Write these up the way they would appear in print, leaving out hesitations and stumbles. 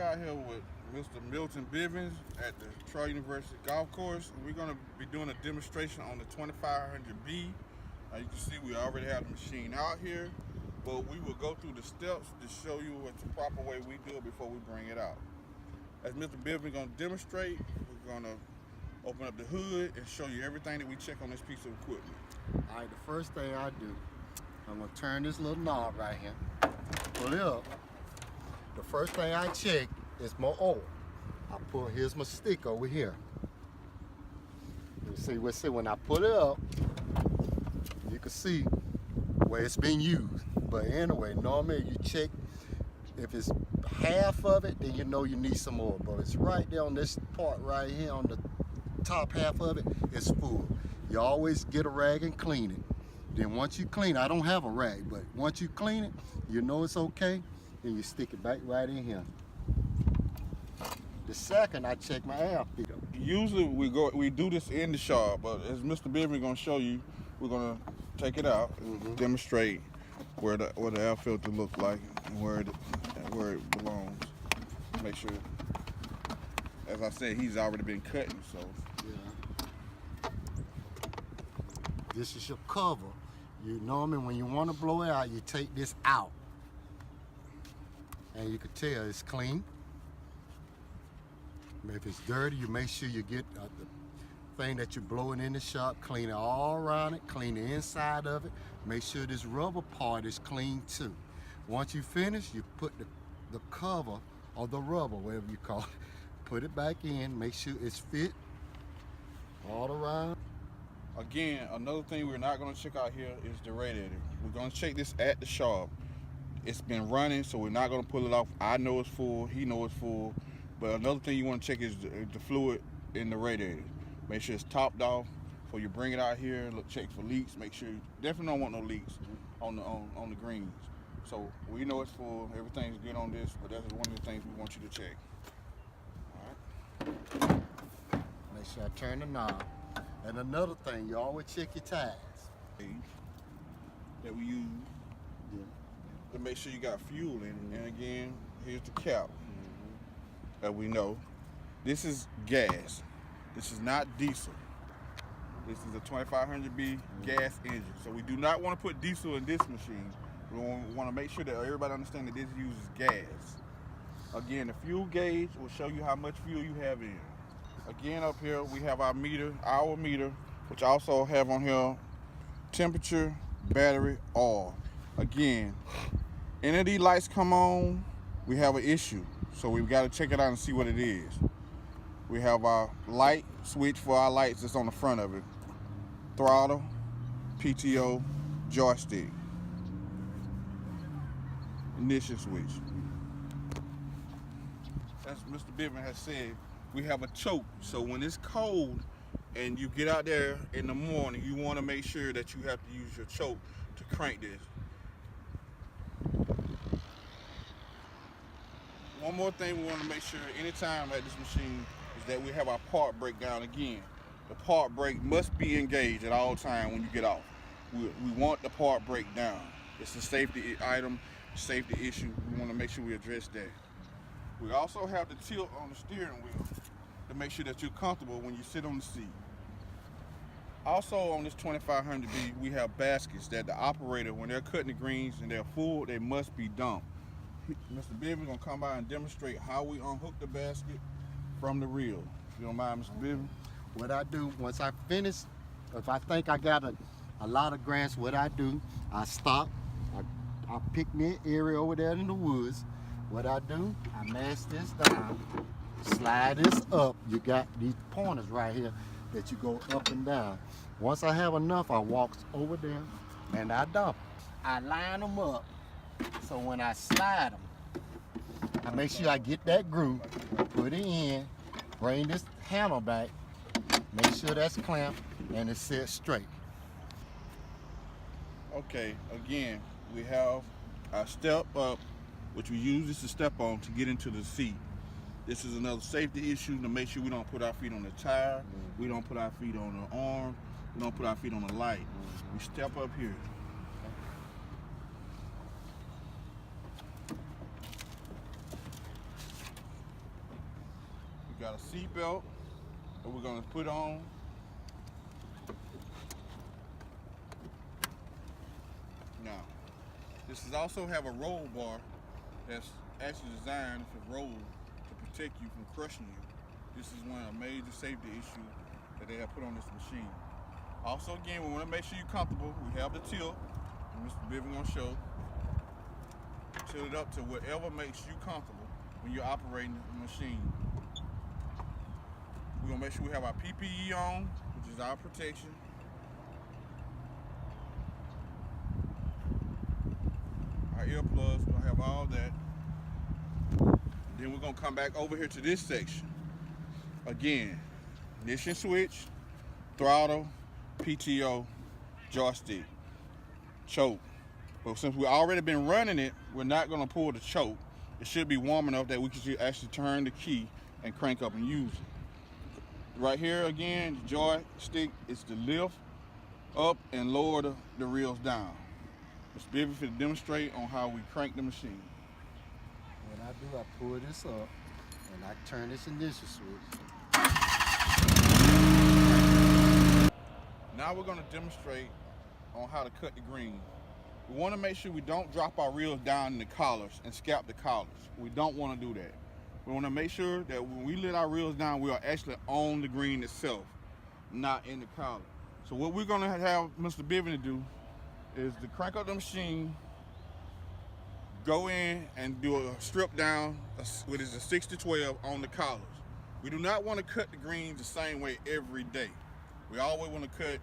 out here with Mr. Milton Bivens at the Troy University Golf Course. We're going to be doing a demonstration on the 2500B. You can see we already have the machine out here, but we will go through the steps to show you what's the proper way we do it before we bring it out. As Mr. Bivens is going to demonstrate, we're going to open up the hood and show you everything that we check on this piece of equipment. All right, the first thing I do, I'm going to turn this little knob right here, pull it up. The first thing I check is my oil. Here's my stick over here. You see when I pull it up, you can see where it's been used. But anyway, normally you check if it's half of it, then you know you need some more. But it's right there on this part right here on the top half of it, it's full. You always get a rag and clean it. Then once you clean it, I don't have a rag, but once you clean it, you know it's okay, then you stick it back right in here. The second, I check my air filter. Usually we do this in the shop, but as Mr. Bivens is going to show you, we're going to take it out, demonstrate what the air filter looks like and where it belongs. Make sure, as I said, he's already been cutting, so. Yeah. This is your cover. You normally, when you want to blow it out, you take this out. And you can tell it's clean. If it's dirty, you make sure you get the thing that you're blowing in the shop, clean it all around it, clean the inside of it. Make sure this rubber part is clean too. Once you finish, you put the cover or the rubber, whatever you call it, put it back in, make sure it's fit all around. Again, another thing we're not going to check out here is the radiator. We're going to check this at the shop. It's been running, so we're not going to pull it off. I know it's full, he knows it's full. But another thing you want to check is the fluid in the radiator. Make sure it's topped off before you bring it out here. Look, check for leaks. Make sure you definitely don't want no leaks on the greens. So we know it's full. Everything's good on this, but that's one of the things we want you to check. All right. Make sure I turn the knob. And another thing, you always check your ties. That we use to make sure you got fuel in it. And again, here's the cap. That we know. This is gas. This is not diesel. This is a 2500B gas engine. So we do not want to put diesel in this machine. We want to make sure that everybody understands that this uses gas. Again, the fuel gauge will show you how much fuel you have in. Again, up here we have our meter, which I also have on here temperature, battery, oil. Again, any of these lights come on, we have an issue. So we've got to check it out and see what it is. We have our light switch for our lights that's on the front of it. Throttle, PTO, joystick. Ignition switch. As Mr. Bivens has said, we have a choke. So when it's cold and you get out there in the morning, you want to make sure that you have to use your choke to crank this. One more thing we want to make sure anytime at this machine is that we have our part breakdown again. The part brake must be engaged at all times when you get off. We want the part breakdown. It's a safety item, safety issue. We want to make sure we address that. We also have the tilt on the steering wheel to make sure that you're comfortable when you sit on the seat. Also on this 2500B, we have baskets that the operator, when they're cutting the greens and they're full, they must be dumped. Mr. Bivens is going to come by and demonstrate how we unhook the basket from the reel. If you don't mind, Mr. Bivens. What I do, once I finish, if I think I got a lot of grass, what I do, I stop, I pick me an area over there in the woods. What I do, I mash this down, slide this up. You got these pointers right here that you go up and down. Once I have enough, I walk over there and I dump. I line them up. So when I slide them, I make sure I get that groove, put it in, bring this handle back, make sure that's clamped and it's set straight. Okay, again, we have our step up, which we use this to step on to get into the seat. This is another safety issue to make sure we don't put our feet on the tire, we don't put our feet on the arm, we don't put our feet on the light. We step up here. We got a seat belt that we're gonna put on. Now, this is also have a roll bar that's actually designed for roll to protect you from crushing you. This is one of the major safety issues that they have put on this machine. Also, again, we want to make sure you're comfortable. We have the tilt, and Mr. Bivens gonna show. Tilt it up to whatever makes you comfortable when you're operating the machine. We're gonna make sure we have our PPE on, which is our protection. Our earplugs, we're gonna have all that. Then we're gonna come back over here to this section. Again, ignition switch, throttle, PTO, joystick, choke. But since we've already been running it, we're not gonna pull the choke. It should be warm enough that we can actually turn the key and crank up and use it. Right here again, the joystick is to lift up and lower the reels down. Mr. Bivens will demonstrate on how we crank the machine. What I do, I pull this up and I turn this ignition switch. Now we're going to demonstrate on how to cut the green. We want to make sure we don't drop our reels down in the collars and scalp the collars. We don't want to do that. We want to make sure that when we let our reels down, we are actually on the green itself, not in the collar. So what we're going to have Mr. Bivens do is to crank up the machine, go in and do a strip down, which is a 6-12 on the collars. We do not want to cut the greens the same way every day. We always want to cut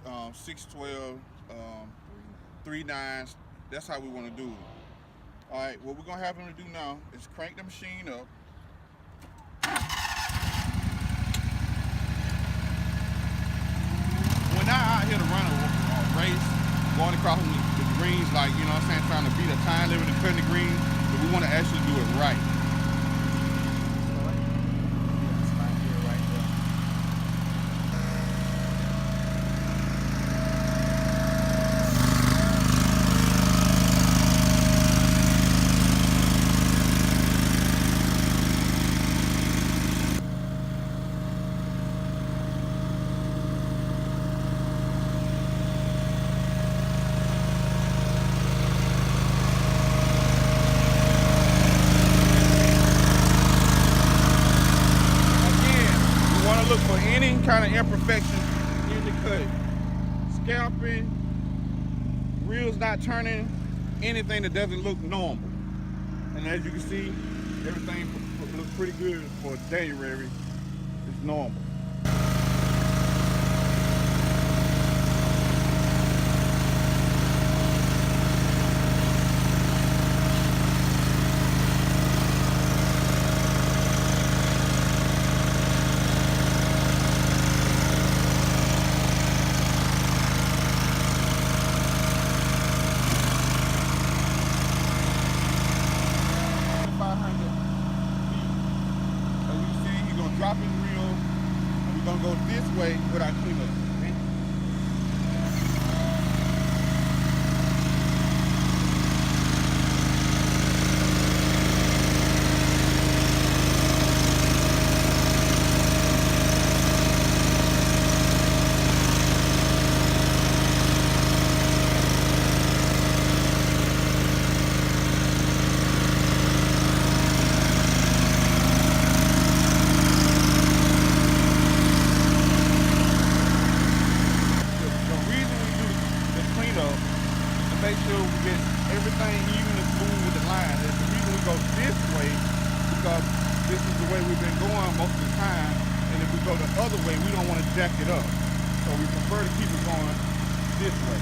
6-12, 3-9s. That's how we want to do it. All right, what we're going to have him to do now is crank the machine up. We're not out here to run a race, going across the greens like, you know what I'm saying, trying to beat a time limit and cutting the greens, but we want to actually do it right. Look for any kind of imperfection in the cut. Scalping, reels not turning, anything that doesn't look normal. And as you can see, everything looks pretty good for January. It's normal. Drop his reel, and we're gonna go this way with our cleanup. Make sure we get everything even and smooth with the line. And the reason we go this way because this is the way we've been going most of the time. And if we go the other way, we don't want to jack it up. So we prefer to keep it going this way.